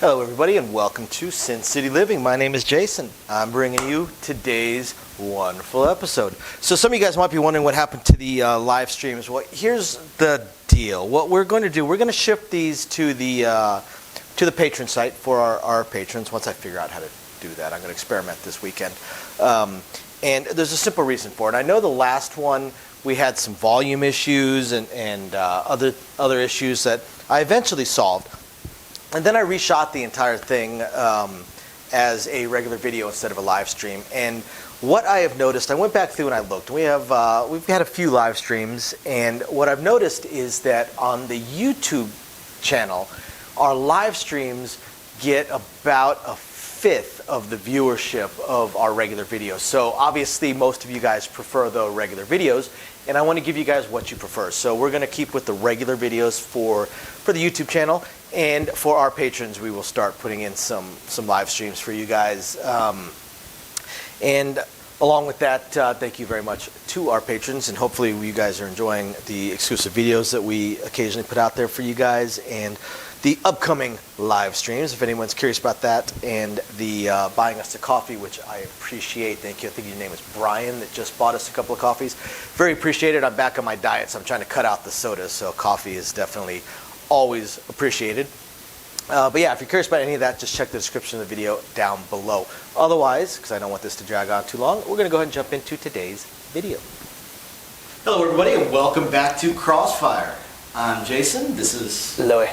Hello everybody and welcome to Sin City Living. My name is Jason. I'm bringing you today's wonderful episode. So some of you guys might be wondering what happened to the live streams. Well, here's the deal. What we're going to do, we're going to shift these to the patron site for our patrons. Once I figure out how to do that, I'm going to experiment this weekend. And there's a simple reason for it. I know the last one we had some volume issues and other issues that I eventually solved. And then I reshot the entire thing as a regular video instead of a live stream. And what I have noticed, I went back through and I looked. We've had a few live streams, and what I've noticed is that on the YouTube channel, our live streams get about a fifth of the viewership of our regular videos. So obviously most of you guys prefer the regular videos, and I want to give you guys what you prefer. So we're going to keep with the regular videos for the YouTube channel, and for our patrons we will start putting in some live streams for you guys. And along with that, thank you very much to our patrons, and hopefully you guys are enjoying the exclusive videos that we occasionally put out there for you guys, and the upcoming live streams, if anyone's curious about that, and the buying us a coffee, which I appreciate. Thank you. I think your name is Brian that just bought us a couple of coffees. Very appreciated. I'm back on my diet, so I'm trying to cut out the sodas, so coffee is definitely always appreciated. But yeah, if you're curious about any of that, just check the description of the video down below. Otherwise, because I don't want this to drag on too long, we're going to go ahead and jump into today's video. Hello everybody, and welcome back to Crossfire. I'm Jason. This is Louis.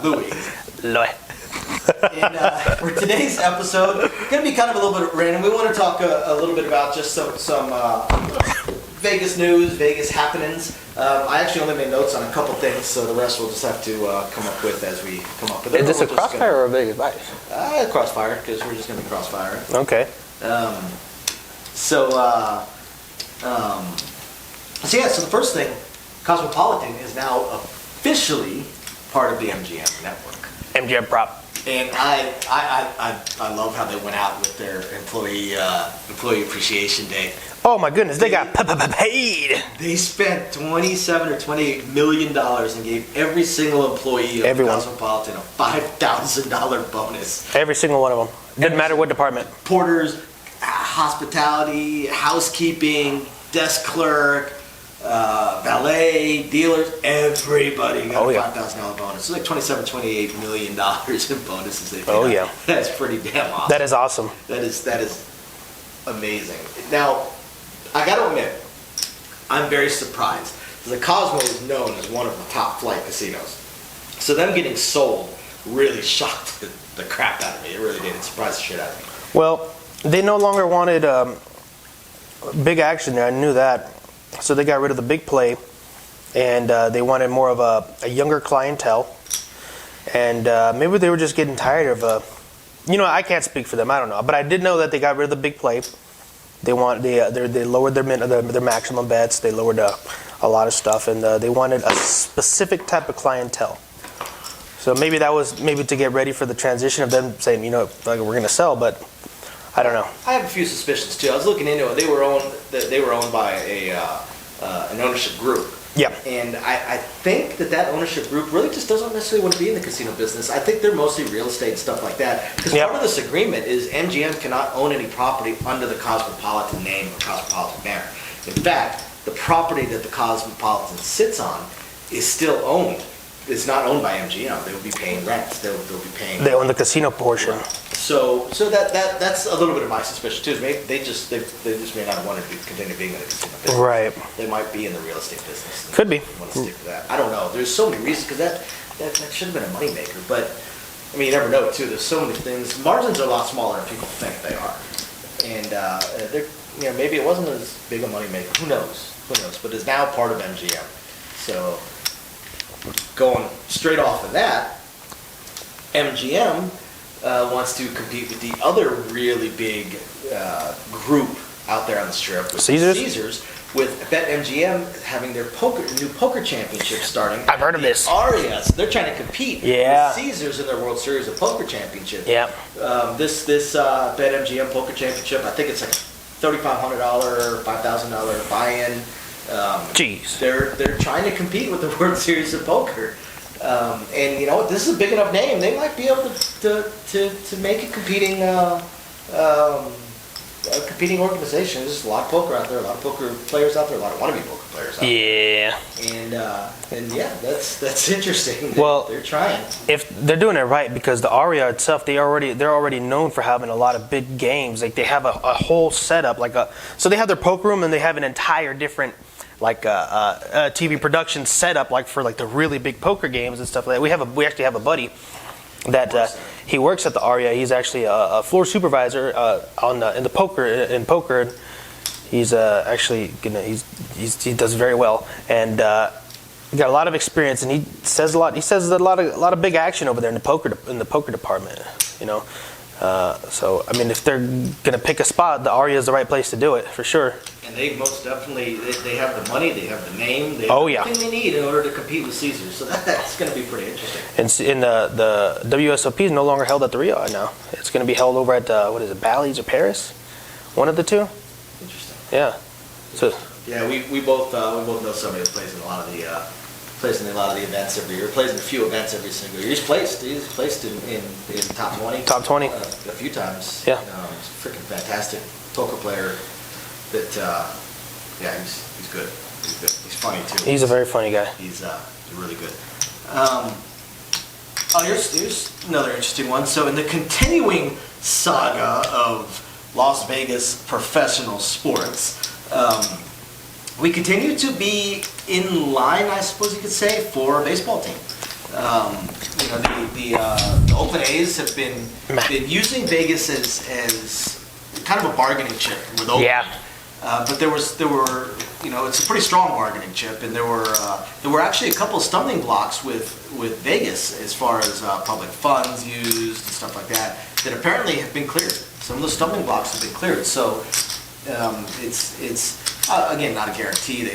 Louis. Louis. And for today's episode, it's going to be kind of a little bit random. We want to talk a little bit about just some Vegas news, Vegas happenings. I actually only made notes on a couple things, so the rest we'll just have to come up with as we come up with it. Is this a Crossfire or a Vegas Vice? Crossfire, because we're just going to be Crossfire. Okay. So the first thing, Cosmopolitan is now officially part of the MGM network. MGM prop. And I love how they went out with their employee appreciation day. Oh my goodness, they got paid. They spent $27 or $28 million and gave every single employee of Cosmopolitan a $5,000 bonus. Every single one of them. Didn't matter what department. Porters, hospitality, housekeeping, desk clerk, valet, dealers, everybody got a $5,000 bonus. It's like $27, $28 million in bonuses they paid. Oh yeah. That's pretty damn awesome. That is awesome. That is amazing. Now, I got to admit, I'm very surprised. The Cosmo is known as one of the top flight casinos. So them getting sold really shocked the crap out of me. It really did. It surprised the shit out of me. Well, they no longer wanted big action there. I knew that. So they got rid of the big play, and they wanted more of a younger clientele. And maybe they were just getting tired of, I can't speak for them. I don't know. But I did know that they got rid of the big play. They lowered their maximum bets. They lowered a lot of stuff, and they wanted a specific type of clientele. So maybe that was to get ready for the transition of them saying, we're going to sell, but I don't know. I have a few suspicions too. I was looking into it. They were owned by an ownership group. Yeah. And I think that ownership group really just doesn't necessarily want to be in the casino business. I think they're mostly real estate and stuff like that. Because part of this agreement is MGM cannot own any property under the Cosmopolitan name or Cosmopolitan banner. In fact, the property that the Cosmopolitan sits on is still owned. It's not owned by MGM. They will be paying rents. They'll be paying. They own the casino portion. So that's a little bit of my suspicion too. Maybe they just may not want to continue being in the casino business. Right. They might be in the real estate business. Could be. Want to stick to that. I don't know. There's so many reasons because that should have been a moneymaker. But I mean, you never know too. There's so many things. Margins are a lot smaller than people think they are, and maybe it wasn't as big a moneymaker. Who knows? But it's now part of MGM. So going straight off of that, MGM wants to compete with the other really big group out there on the strip, with Caesars, with BetMGM having their new poker championship starting. I've heard of this. Arias, they're trying to compete with Caesars in their World Series of Poker Championship. Yeah. This BetMGM Poker Championship, I think it's like $3,500, $5,000 buy-in. Jeez. They're trying to compete with the World Series of Poker. And you know what? This is a big enough name. They might be able to make a competing organization. There's a lot of poker out there, a lot of poker players out there, a lot of wannabe poker players out there. Yeah. And yeah, that's interesting. Well, they're trying. If they're doing it right, because the Aria itself, they're already known for having a lot of big games. Like they have a whole setup, so they have their poker room and they have an entire different TV production setup, like for like the really big poker games and stuff like that. We actually have a buddy that he works at the Aria. He's actually a floor supervisor in poker. He's actually he does very well, and he got a lot of experience, and he says a lot. He says a lot of big action over there in the poker department. You know, so I mean, if they're gonna pick a spot, the Aria is the right place to do it for sure. And they most definitely they have the money, they have the name, they have everything they need in order to compete with Caesars. So that's going to be pretty interesting. And the WSOP is no longer held at the Rio now. It's going to be held over at what is it, Bally's or Paris? One of the two. Interesting. Yeah. So. Yeah, we both know somebody that plays in a lot of the events every year. Plays in a few events every single year. He's placed in top 20. Top 20. A few times. Yeah. He's a freaking fantastic poker player. That he's good. He's good. He's funny too. He's a very funny guy. He's really good. Here's another interesting one. So in the continuing saga of Las Vegas professional sports, we continue to be in line, I suppose you could say, for a baseball team. The Oakland A's have been using Vegas as kind of a bargaining chip with Oakland. Yeah. But there were, it's a pretty strong bargaining chip, and there were actually a couple of stumbling blocks with Vegas as far as public funds used and stuff like that apparently have been cleared. Some of those stumbling blocks have been cleared. So it's again not a guarantee.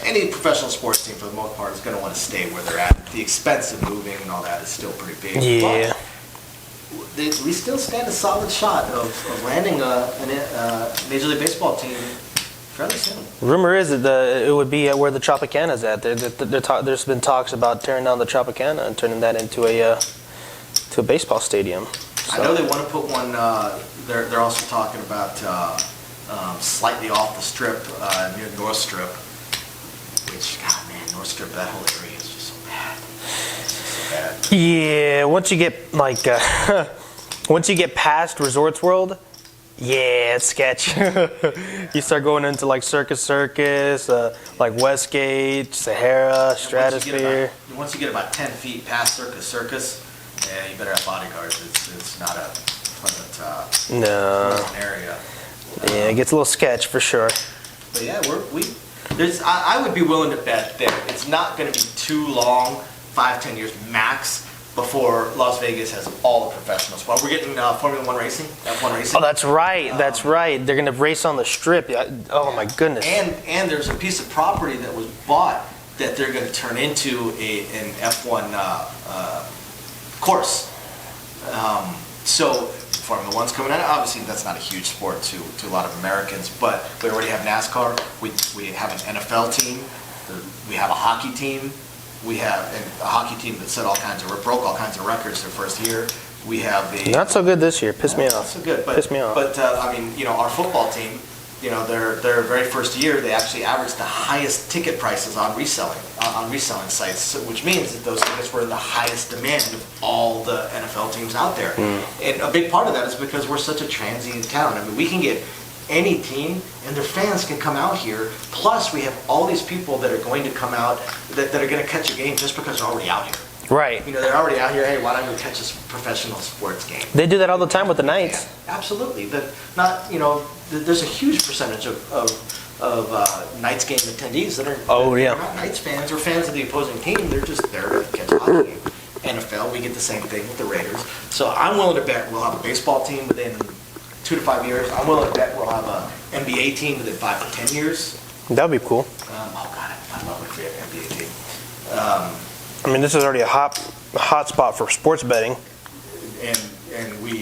Any professional sports team for the most part is going to want to stay where they're at. The expense of moving and all that is still pretty big. Yeah. But we still stand a solid shot of landing a Major League Baseball team fairly soon. Rumor is that it would be at where the Tropicana's at. There's been talks about tearing down the Tropicana and turning that into a baseball stadium. So. I know they want to put one. They're also talking about slightly off the strip near North Strip, which North Strip, that whole area is just so bad. Yeah, once you get once you get past Resorts World, yeah, it's sketch. You start going into like Circus, like Westgate, Sahara, Stratosphere. Once you get about 10 feet past Circus, yeah, you better have bodyguards. It's not a pleasant area. Yeah, it gets a little sketch for sure. But yeah, I would be willing to bet that it's not going to be too long, 5-10 years max, before Las Vegas has all the professional spots. We're getting Formula One racing, F1 racing. Oh, that's right. That's right. They're going to race on the strip. Oh my goodness. And there's a piece of property that was bought that they're going to turn into an F1 course. So Formula One's coming out. Obviously, that's not a huge sport to a lot of Americans, but we already have NASCAR. We have an NFL team. We have a hockey team. We have a hockey team that broke all kinds of records their first year. We have not so good this year. Pissed me off. Not so good, but pissed me off. But our football team, their very first year, they actually averaged the highest ticket prices on reselling sites, which means that those tickets were in the highest demand of all the NFL teams out there. And a big part of that is because we're such a transient town. I mean, we can get any team, and their fans can come out here. Plus, we have all these people that are going to come out that are going to catch a game just because they're already out here. Right. They're already out here. Hey, why don't we catch a professional sports game? They do that all the time with the Knights. Yeah, absolutely. There's a huge percentage of Knights game attendees that are not Knights fans or fans of the opposing team. They're just there to catch a hockey game. NFL, we get the same thing with the Raiders. So I'm willing to bet we'll have a baseball team within 2 to 5 years. I'm willing to bet we'll have an NBA team within 5 to 10 years. That'd be cool. I love a great NBA team. I mean, this is already a hot spot for sports betting. And we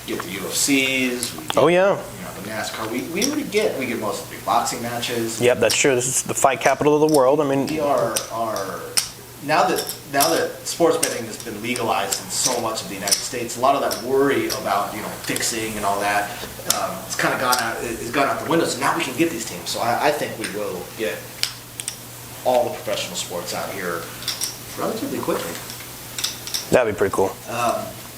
get the UFCs. We get, the NASCAR. We get most of the big boxing matches. Yep, that's true. This is the fight capital of the world. I mean, we are now that sports betting has been legalized in so much of the United States, a lot of that worry about fixing and all that it's kind of gone out the window. So now we can get these teams. So I think we will get all the professional sports out here relatively quickly. That'd be pretty cool.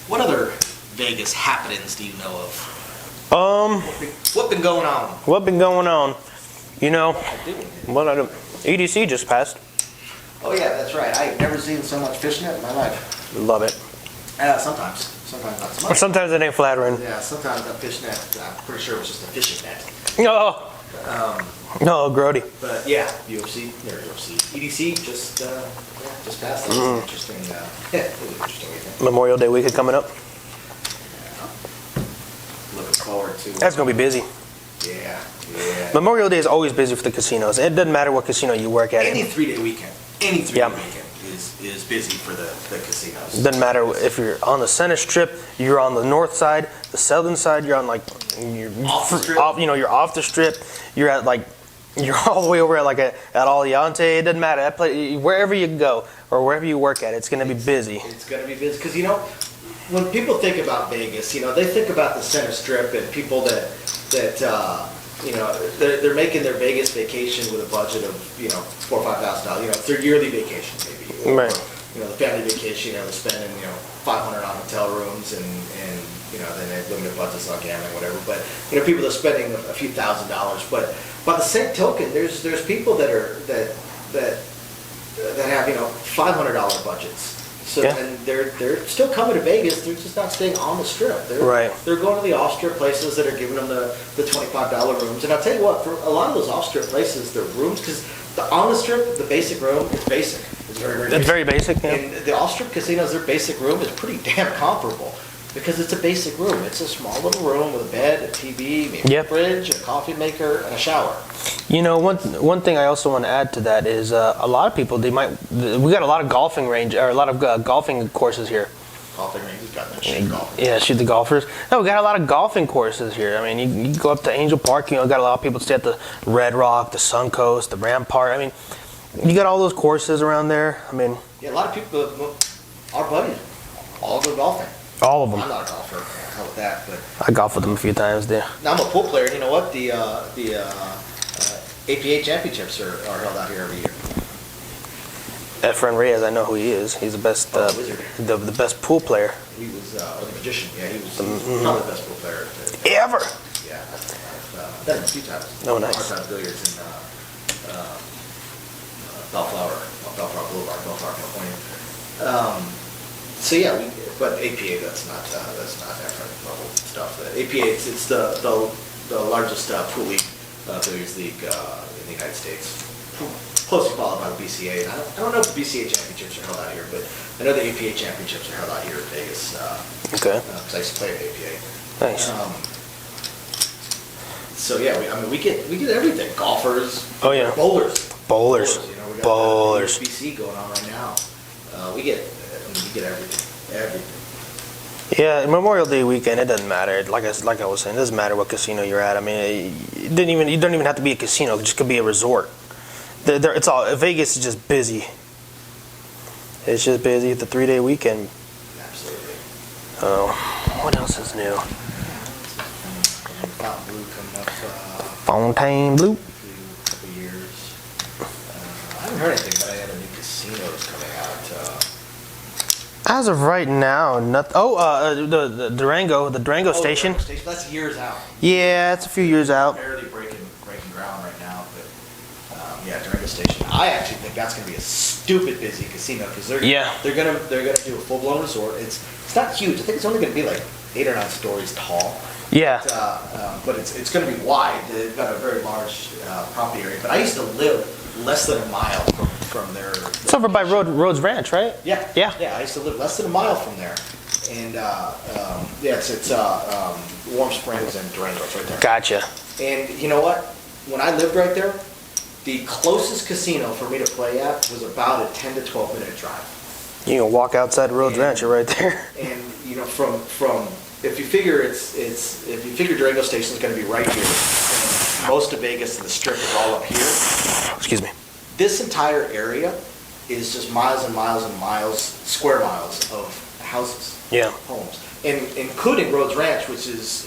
What other Vegas happenings do you know of? What been going on? What been going on? What I do? EDC just passed. Oh yeah, that's right. I've never seen so much fishing net in my life. Love it. Sometimes not so much. Sometimes it ain't flattering. Yeah, sometimes that fish net, I'm pretty sure it was just a fishing net. Oh, no, grody. But yeah, EDC just passed. That was an interesting, it was an interesting weekend. Memorial Day weekend coming up. Looking forward to. That's gonna be busy. Yeah. Memorial Day is always busy for the casinos. It doesn't matter what casino you work at. Any 3-day weekend is busy for the casinos. It doesn't matter if you're on the center strip, you're on the north side, the southern side, you're on you're off the strip. You're off the strip. You're at you're all the way over at Aliante. It doesn't matter. That place, wherever you go or wherever you work at, it's gonna be busy. It's gonna be busy because when people think about Vegas, they think about the center strip and people that they're making their Vegas vacation with a budget of $4,000 or $5,000. It's their yearly vacation maybe. Right. The family vacation. They're spending $500 on hotel rooms and then they have limited budgets on gambling, whatever. But people are spending a few $1,000s. But by the same token, there's people that have $500 budgets. So Yeah. and they're still coming to Vegas. They're just not staying on the strip. They're going to the off-strip places that are giving them the $25 rooms. And I'll tell you what, for a lot of those off-strip places, the rooms, because on the strip, the basic room is basic. It's very basic. Yeah. And the off-strip casinos, their basic room is pretty damn comparable because it's a basic room. It's a small little room with a bed, a TV, maybe a fridge, a coffee maker, and a shower. One thing I also want to add to that is a lot of people we got a lot of golfing range or a lot of golfing courses here. Golfing ranges, got that shoot golf. Yeah, shoot the golfers. No, we got a lot of golfing courses here. I mean, you go up to Angel Park. Got a lot of people stay at the Red Rock, the Suncoast, the Rampart. I mean, you got all those courses around there. I mean, yeah, a lot of people, our buddies, all go golfing. All of them. I'm not a golfer. Hell with that, but I golfed with them a few times there. now I'm a pool player. And you know what? The APA championships are held out here every year. Efren Reyes, I know who he is. He's the best, Wizard. the best pool player He was or the magician. Yeah, he was probably the best pool player. ever. Yeah, I've done it a few times. Oh, nice. Hard time billiards in Bellflower Boulevard, Bellflower, California. So yeah, but APA that's not Efren level stuff. APA it's the largest pool league, billiards league in the United States. Closely followed by the BCA. And I don't know if the BCA championships are held out here, but I know the APA championships are held out here in Vegas. Okay. Because I used to play at APA. Nice. So yeah, we get everything. Golfers. Oh yeah. Bowlers. Bowlers. We got Bowlers. BC going on right now. We get everything. Everything. Yeah, Memorial Day weekend, it doesn't matter. Like I was saying, it doesn't matter what casino you're at. I mean, you don't even have to be a casino. It just could be a resort. It's all Vegas is just busy. It's just busy. It's a 3-day weekend. Absolutely. Oh, what else is new? Fountain Blue coming up. Fontaine Blue. In a couple years. I haven't heard anything about any other new casinos coming out. As of right now, nothing. The Durango station. Durango Station. That's years out. Yeah, it's a few years out. Barely breaking ground right now, but yeah, Durango Station. I actually think that's going to be a stupid busy casino because they're gonna do a full blown resort. It's not huge. I think it's only going to be like 8 or 9 stories tall. Yeah. But it's going to be wide. They've got a very large property area. But I used to live less than a mile from their. It's over by Rhodes Ranch, right? Yeah. Yeah. Yeah. I used to live less than a mile from there, and it's Warm Springs and Durango. It's right there. Gotcha. And you know what? When I lived right there, the closest casino for me to play at was about a 10 to 12 minute drive. You can walk outside Rhodes Ranch, you're right there. And from if you figure if you figure Durango Station is going to be right here, and most of Vegas and the Strip is all up here. Excuse me. This entire area is just miles and miles and miles, square miles of houses, Yeah. homes, and including Rhodes Ranch, which is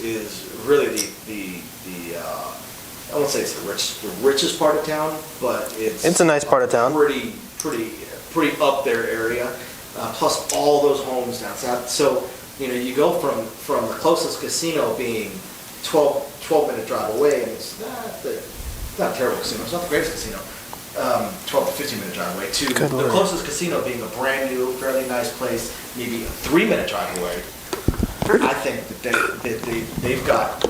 really the I won't say it's the richest part of town, but It's a nice part of town. Pretty up there area. Plus all those homes down south. So you go from the closest casino being 12-minute drive away, and it's not a terrible casino. It's not the greatest casino. 12 to 15-minute drive away to Good the Lord. closest casino being a brand new, fairly nice place, maybe a 3-minute drive away. I think that they've got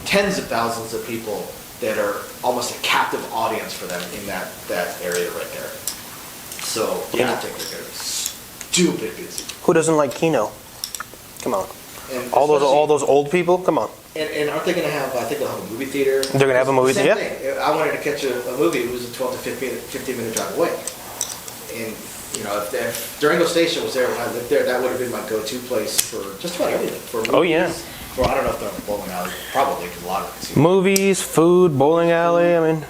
tens of thousands of people that are almost a captive audience for them in that area right there. So Yeah. I think they're going to be stupid busy. Who doesn't like Keno? Come on. And All especially- those old people? Come on. And aren't they going to have? I think they'll have a movie theater. They're gonna have a movie Same theater? thing. I wanted to catch a movie. It was a 12 to 15-minute drive away. And if Durango Station was there when I lived there, that would have been my go-to place for just about everything. For movies, Oh, yeah. For I don't know if they're on the bowling alley. Probably because a lot of it. Seems Movies, food, bowling alley. I mean,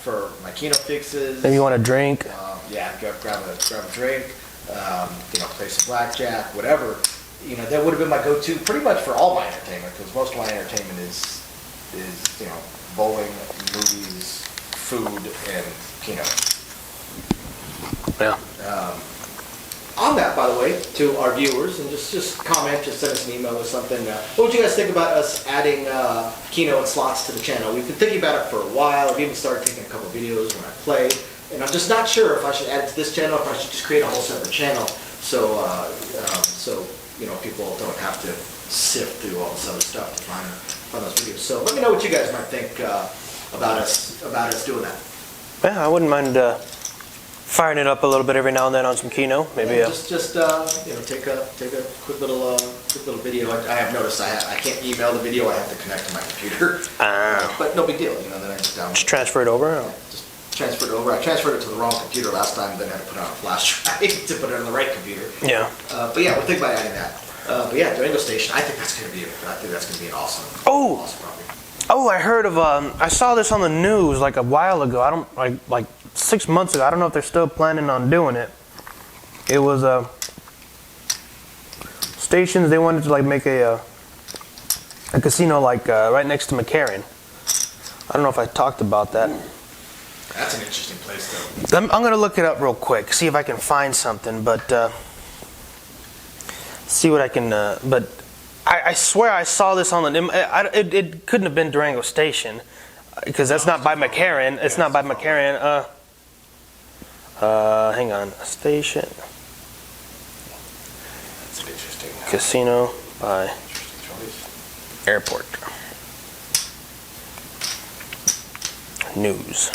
for my Keno fixes. maybe you want a drink. Yeah, grab a drink. Play some blackjack, whatever. That would have been my go-to pretty much for all my entertainment, because most of my entertainment is bowling, movies, food, and Yeah. On that, by the way, to our viewers, and just comment, just send us an email or something. What would you guys think about us adding Keno and slots to the channel? We've been thinking about it for a while. I've even started taking a couple videos when I play, and I'm just not sure if I should add it to this channel, or if I should just create a whole separate channel, so people don't have to sift through all this other stuff to find those videos. So let me know what you guys might think about us doing that. Yeah, I wouldn't mind firing it up a little bit every now and then on some Keno. Maybe. Yeah, just take a quick little video. I have noticed I can't email the video. I have to connect to my computer. But no big deal. Then I just download. Just transfer it over. Just transfer it over. I transferred it to the wrong computer last time. Then I had to put it on a flash drive to put it on the right computer. Yeah. But yeah, we'll think about adding that. But yeah, Durango Station. I think that's gonna be an awesome. Oh. Awesome property. Oh, I heard of. I saw this on the news like a while ago. I don't like 6 months ago. I don't know if they're still planning on doing it. It was stations. They wanted to make a casino right next to McCarran. I don't know if I talked about that. That's an interesting place, though. I'm gonna look it up real quick, see if I can find something, but see what I can. But I swear I saw this on the. It couldn't have been Durango Station, because that's not by McCarran. It's not by McCarran. Hang on, station. That's an interesting. Casino by Interesting choice. airport. News.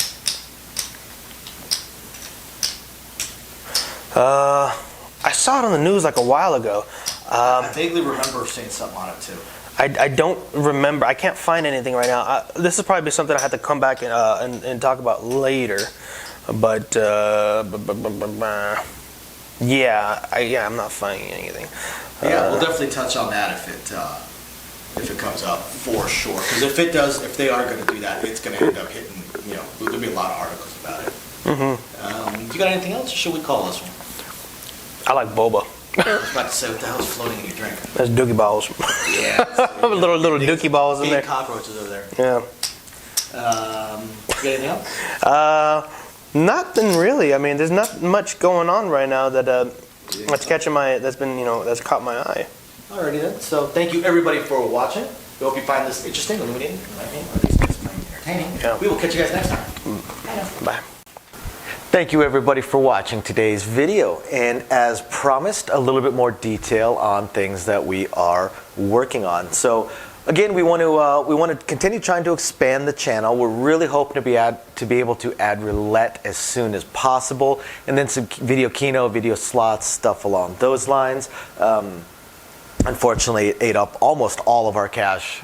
I saw it on the news like a while ago. I vaguely remember seeing something on it too. I don't remember. I can't find anything right now. This is probably something I have to come back and talk about later. But I'm not finding anything. Yeah, we'll definitely touch on that if it comes up for sure. Because if they are going to do that, it's going to end up hitting. There'll be a lot of articles about it. You got anything else, or should we call this one? I like boba. I was about to say, what the hell is floating in your drink? That's dookie balls. Yeah. little dookie balls in big there. cockroaches over there. Yeah. You got anything else? Nothing really. I mean, there's not much going on right now that's catching that's caught my eye. Alrighty then. So thank you everybody for watching. We hope you find this interesting, illuminating, enlightening, or at least entertaining. Yeah. We will catch you guys next time. Bye. Thank you everybody for watching today's video, and as promised, a little bit more detail on things that we are working on. So again, we want to continue trying to expand the channel. We're really hoping to be able to add roulette as soon as possible, and then some video Keno, video slots, stuff along those lines. Unfortunately, it ate up almost all of our cash,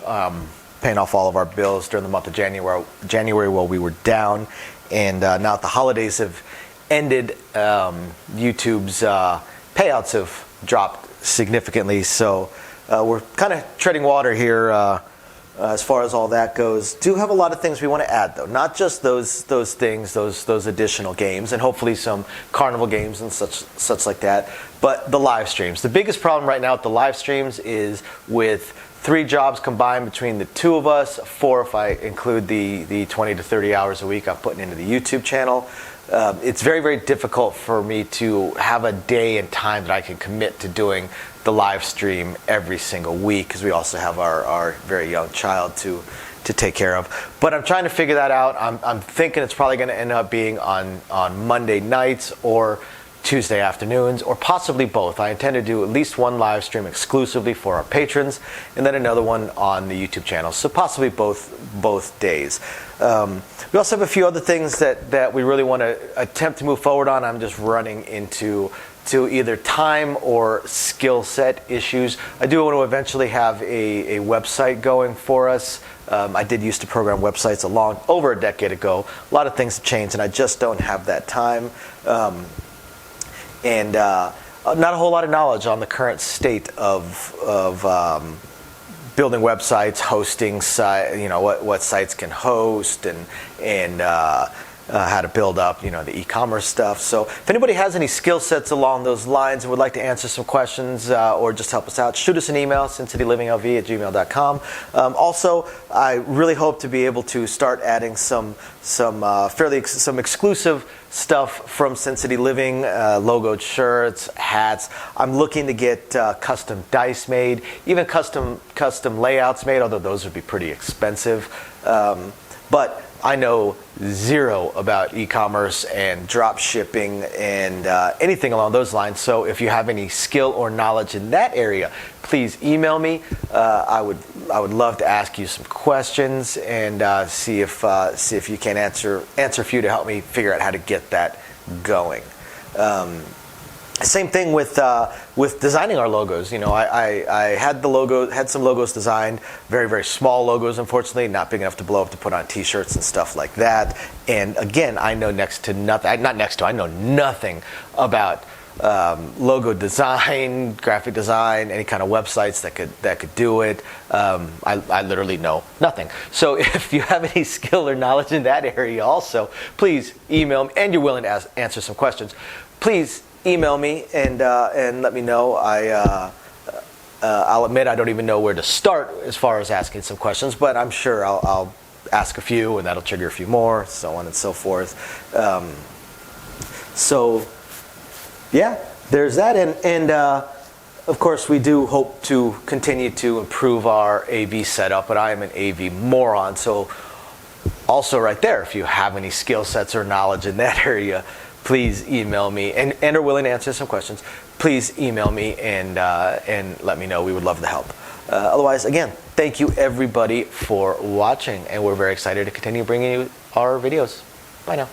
paying off all of our bills during the month of January while we were down. And now that the holidays have ended, YouTube's payouts have dropped significantly. So we're kind of treading water here as far as all that goes. Do have a lot of things we want to add, though. Not just those things, those additional games, and hopefully some carnival games and such like that, but the live streams. The biggest problem right now with the live streams is with 3 jobs combined between the 2 of us, 4 if I include the 20 to 30 hours a week I'm putting into the YouTube channel. It's very, very difficult for me to have a day and time that I can commit to doing the live stream every single week, because we also have our very young child to take care of. But I'm trying to figure that out. I'm thinking it's probably going to end up being on Monday nights or Tuesday afternoons, or possibly both. I intend to do at least one live stream exclusively for our patrons, and then another one on the YouTube channel. So possibly both days. We also have a few other things that we really want to attempt to move forward on. I'm just running into either time or skill set issues. I do want to eventually have a website going for us. I did used to program websites over a decade ago. A lot of things have changed, and I just don't have that time. And not a whole lot of knowledge on the current state of building websites, hosting what sites can host, and how to build up the e-commerce stuff. So if anybody has any skill sets along those lines and would like to answer some questions or just help us out, shoot us an email, sincitylivingLV@gmail.com. Also, I really hope to be able to start adding some exclusive stuff from Sin City Living, logoed shirts, hats. I'm looking to get custom dice made, even custom layouts made, although those would be pretty expensive. But I know zero about e-commerce and drop shipping and anything along those lines. So if you have any skill or knowledge in that area, please email me. I would love to ask you some questions and see if you can answer a few to help me figure out how to get that going. Same thing with designing our logos. I had some logos designed, very, very small logos, unfortunately, not big enough to blow up to put on T-shirts and stuff like that. And again, I know I know nothing about logo design, graphic design, any kind of websites that could do it. I literally know nothing. So if you have any skill or knowledge in that area, also please email me, and you're willing to answer some questions. Please email me and let me know. I'll admit I don't even know where to start as far as asking some questions, but I'm sure I'll ask a few, and that'll trigger a few more, so on and so forth. So yeah, there's that, and of course we do hope to continue to improve our AV setup, but I am an AV moron, so also right there, if you have any skill sets or knowledge in that area, please email me, and are willing to answer some questions. Please email me and let me know. We would love to help. Otherwise, again, thank you everybody for watching, and we're very excited to continue bringing you our videos. Bye now.